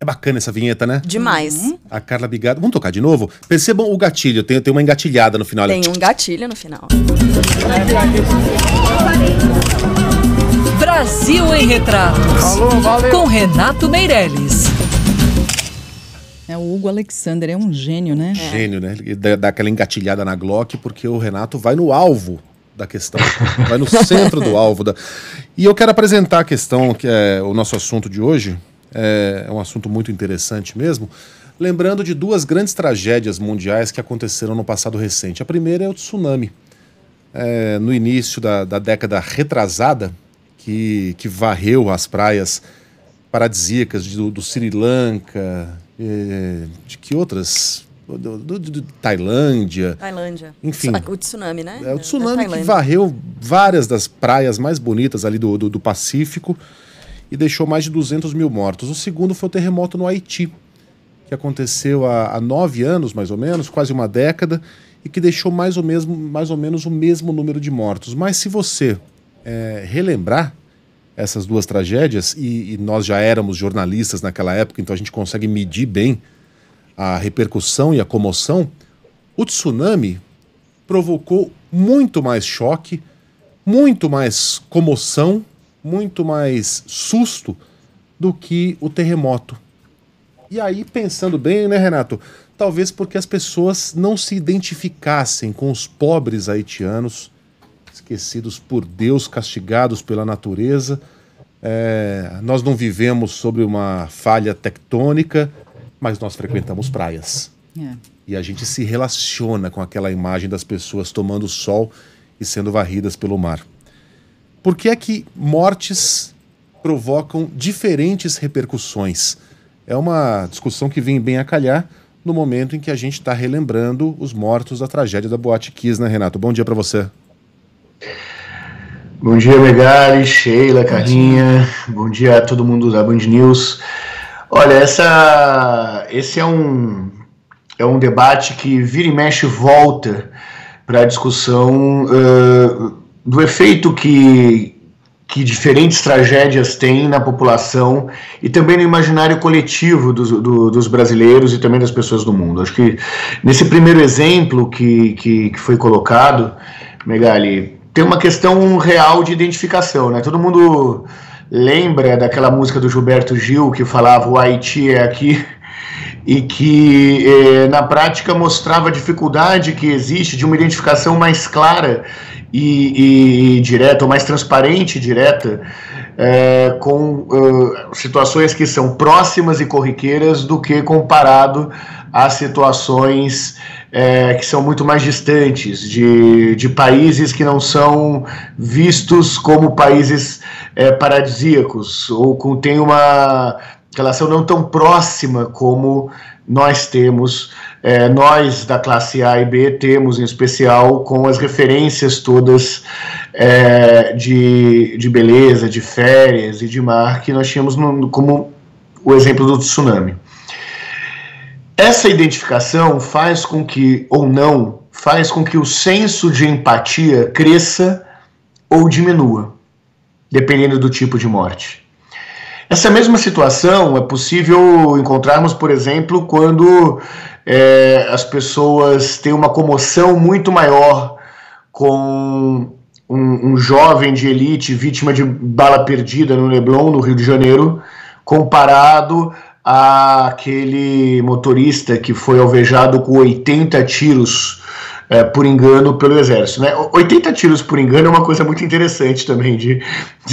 bacana essa vinheta, né? Demais. A Carla Bigado. Vamos tocar de novo? Percebam o gatilho, tem uma engatilhada no final. Tem um gatilho no final. Brasil em Retratos. Com Renato Meirelles. O Hugo Alexander é um gênio, né? Gênio, né? Ele dá aquela engatilhada na Glock, porque o Renato vai no alvo da questão, vai no centro do alvo. E eu quero apresentar a questão, que é o nosso assunto de hoje. É um assunto muito interessante mesmo. Lembrando de duas grandes tragédias mundiais que aconteceram no passado recente. A primeira é o tsunami. No início da década retrasada, que varreu as praias paradisíacas do Sri Lanka, de que outras? Tailândia. Enfim. O tsunami, né? O tsunami que varreu várias das praias mais bonitas ali do Pacífico e deixou mais de 200 mil mortos. O segundo foi o terremoto no Haiti, que aconteceu há 9 anos, mais ou menos, quase uma década, e que deixou mais ou menos o mesmo número de mortos. Mas se você relembrar essas duas tragédias, e nós já éramos jornalistas naquela época, então a gente consegue medir bem a repercussão e a comoção, o tsunami provocou muito mais choque, muito mais comoção, muito mais susto do que o terremoto. E aí, pensando bem, né, Renato? Talvez porque as pessoas não se identificassem com os pobres haitianos, esquecidos por Deus, castigados pela natureza. Nós não vivemos sobre uma falha tectônica, mas nós frequentamos praias. E a gente se relaciona com aquela imagem das pessoas tomando sol e sendo varridas pelo mar. Por que é que mortes provocam diferentes repercussões? É uma discussão que vem bem a calhar no momento em que a gente está relembrando os mortos da tragédia da Boate Kiss, né, Renato? Bom dia para você. Bom dia, Megali, Sheila, Carlinha. Bom dia a todo mundo da Band News. Olha, esse é um debate que vira e mexe e volta para a discussão do efeito que diferentes tragédias têm na população e também no imaginário coletivo dos brasileiros e também das pessoas do mundo. Acho que nesse primeiro exemplo que foi colocado, Megali, tem uma questão real de identificação, né? Todo mundo lembra daquela música do Gilberto Gil que falava o Haiti é aqui, e que na prática mostrava a dificuldade que existe de uma identificação mais clara e direta, ou mais transparente e direta, com situações que são próximas e corriqueiras do que comparado a situações que são muito mais distantes, de países que não são vistos como países paradisíacos, ou tem uma relação não tão próxima como nós temos, nós da classe A e B temos em especial com as referências todas de beleza, de férias e de mar que nós tínhamos como o exemplo do tsunami. Essa identificação faz com que, ou não, faz com que o senso de empatia cresça ou diminua, dependendo do tipo de morte. Essa mesma situação é possível encontrarmos, por exemplo, quando as pessoas têm uma comoção muito maior com um jovem de elite vítima de bala perdida no Leblon, no Rio de Janeiro, comparado àquele motorista que foi alvejado com 80 tiros por engano pelo exército, né? 80 tiros por engano é uma coisa muito interessante também de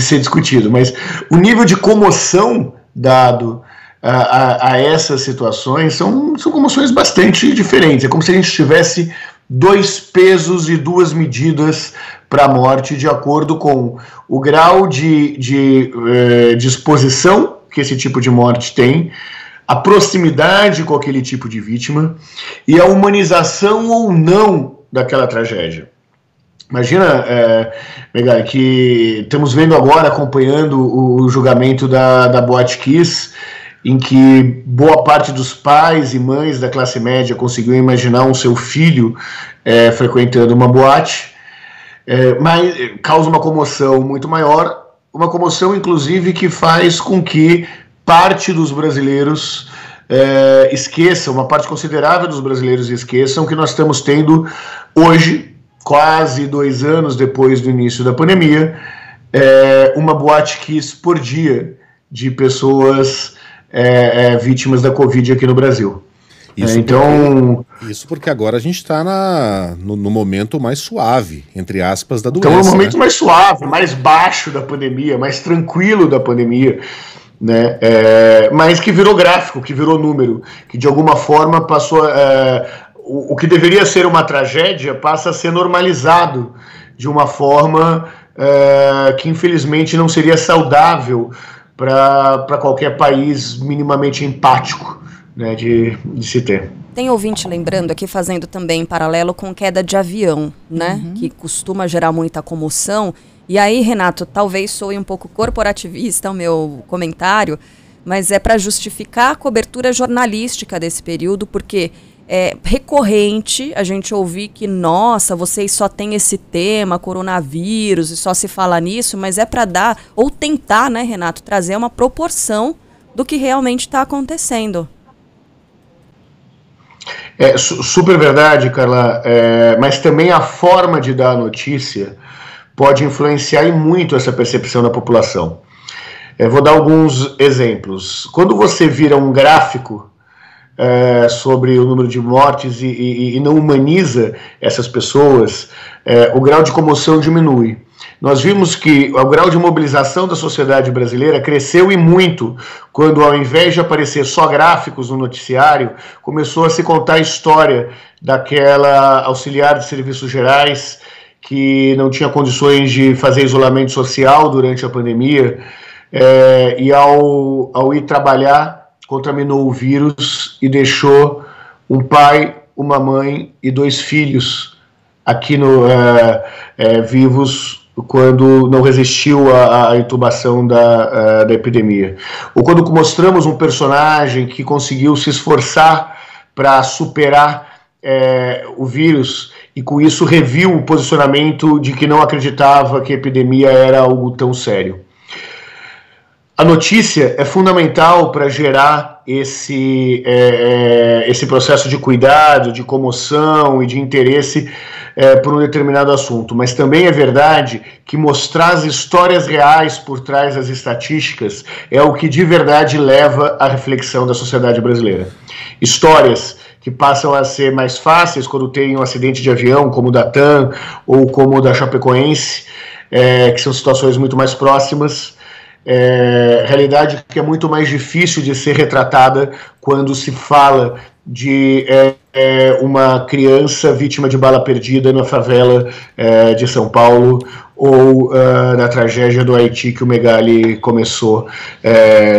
ser discutido, mas o nível de comoção dado a essas situações são comoções bastante diferentes. É como se a gente tivesse 2 pesos e 2 medidas para a morte de acordo com o grau de exposição que esse tipo de morte tem, a proximidade com aquele tipo de vítima e a humanização ou não daquela tragédia. Imagina, Megali, que estamos vendo agora, acompanhando o julgamento da Boate Kiss, em que boa parte dos pais e mães da classe média conseguiu imaginar o seu filho frequentando uma boate, mas causa uma comoção muito maior, uma comoção inclusive que faz com que parte dos brasileiros esqueçam, uma parte considerável dos brasileiros esqueçam que nós estamos tendo hoje, quase 2 anos depois do início da pandemia, uma Boate Kiss por dia de pessoas vítimas da Covid aqui no Brasil. Isso porque agora a gente está no momento mais suave, entre aspas, da doença. Então, no momento mais suave, mais baixo da pandemia, mais tranquilo da pandemia, né? Mas que virou gráfico, que virou número, que de alguma forma passou... o que deveria ser uma tragédia passa a ser normalizado de uma forma que infelizmente não seria saudável para qualquer país minimamente empático, né, de se ter. Tem ouvinte lembrando aqui, fazendo também em paralelo com queda de avião, né? Que costuma gerar muita comoção. E aí, Renato, talvez soe um pouco corporativista o meu comentário, mas é para justificar a cobertura jornalística desse período, porque é recorrente a gente ouvir que, nossa, vocês só têm esse tema, coronavírus, e só se fala nisso, mas é para dar, ou tentar, né, Renato, trazer uma proporção do que realmente está acontecendo. Super verdade, Carla, mas também a forma de dar a notícia pode influenciar e muito essa percepção da população. Vou dar alguns exemplos. Quando você vira um gráfico sobre o número de mortes e não humaniza essas pessoas, o grau de comoção diminui. Nós vimos que o grau de mobilização da sociedade brasileira cresceu e muito quando, ao invés de aparecer só gráficos no noticiário, começou a se contar a história daquela auxiliar de serviços gerais que não tinha condições de fazer isolamento social durante a pandemia e ao ir trabalhar contaminou o vírus e deixou um pai, uma mãe e 2 filhos aqui vivos quando não resistiu à intubação da epidemia. Ou quando mostramos um personagem que conseguiu se esforçar para superar o vírus e com isso reviu o posicionamento de que não acreditava que a epidemia era algo tão sério. A notícia é fundamental para gerar esse processo de cuidado, de comoção e de interesse por um determinado assunto, mas também é verdade que mostrar as histórias reais por trás das estatísticas é o que de verdade leva à reflexão da sociedade brasileira. Histórias que passam a ser mais fáceis quando tem um acidente de avião, como o da TAM ou como o da Chapecoense, que são situações muito mais próximas. Realidade que é muito mais difícil de ser retratada quando se fala de uma criança vítima de bala perdida na favela de São Paulo ou da tragédia do Haiti que o Megali começou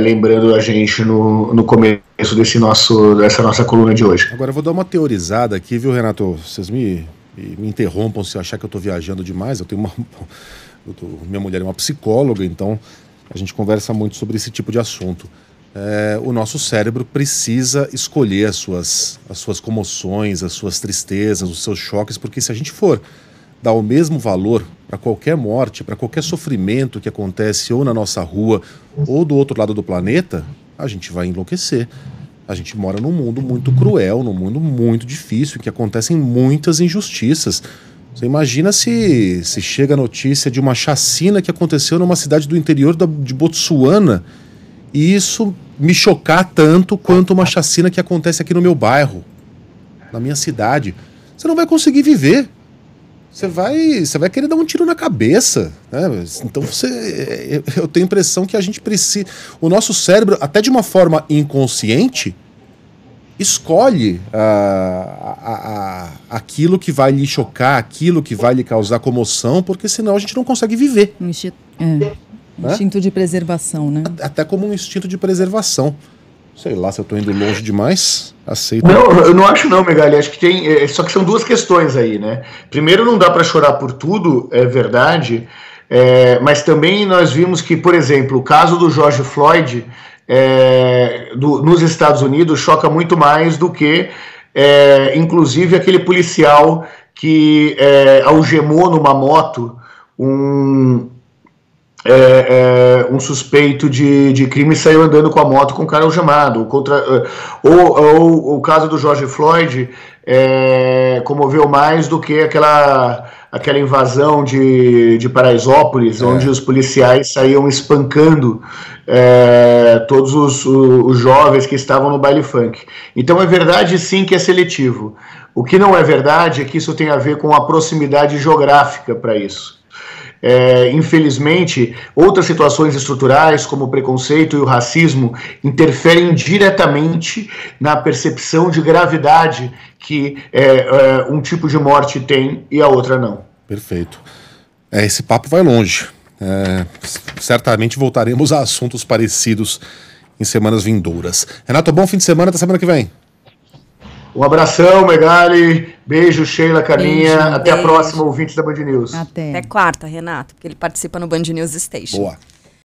lembrando a gente no começo dessa nossa coluna de hoje. Agora eu vou dar uma teorizada aqui, viu, Renato? Vocês me interrompam se eu achar que eu estou viajando demais. Minha mulher é uma psicóloga, então a gente conversa muito sobre esse tipo de assunto. O nosso cérebro precisa escolher as suas comoções, as suas tristezas, os seus choques, porque se a gente for dar o mesmo valor para qualquer morte, para qualquer sofrimento que acontece ou na nossa rua ou do outro lado do planeta, a gente vai enlouquecer. A gente mora num mundo muito cruel, num mundo muito difícil, que acontecem muitas injustiças. Você imagina se chega a notícia de uma chacina que aconteceu numa cidade do interior de Botsuana e isso me chocar tanto quanto uma chacina que acontece aqui no meu bairro, na minha cidade. Você não vai conseguir viver. Você vai querer dar um tiro na cabeça, né? Então eu tenho a impressão que a gente precisa... O nosso cérebro, até de uma forma inconsciente, escolhe aquilo que vai lhe chocar, aquilo que vai lhe causar comoção, porque senão a gente não consegue viver. Instinto de preservação, né? Até como um instinto de preservação. Sei lá, se eu tô indo longe demais, aceito. Não, eu não acho não, Megali, acho que tem... só que são duas questões aí, né? Primeiro, não dá para chorar por tudo, é verdade, mas também nós vimos que, por exemplo, o caso do George Floyd nos Estados Unidos choca muito mais do que, inclusive, aquele policial que algemou numa moto um um suspeito de crime saiu andando com a moto com o cara algemado. Ou o caso do George Floyd comoveu mais do que aquela invasão de Paraisópolis, onde os policiais saíam espancando todos os jovens que estavam no baile funk. Então é verdade sim que é seletivo. O que não é verdade é que isso tem a ver com a proximidade geográfica para isso. Infelizmente, outras situações estruturais, como o preconceito e o racismo, interferem diretamente na percepção de gravidade que um tipo de morte tem e a outra não. Perfeito. Esse papo vai longe. Certamente voltaremos a assuntos parecidos em semanas vindouras. Renato, bom fim de semana, até semana que vem. Um abração, Megali. Beijo, Sheila, Carlinha. Até a próxima, ouvintes da Band News. Até quarta, Renato, porque ele participa no Band News Station. Boa.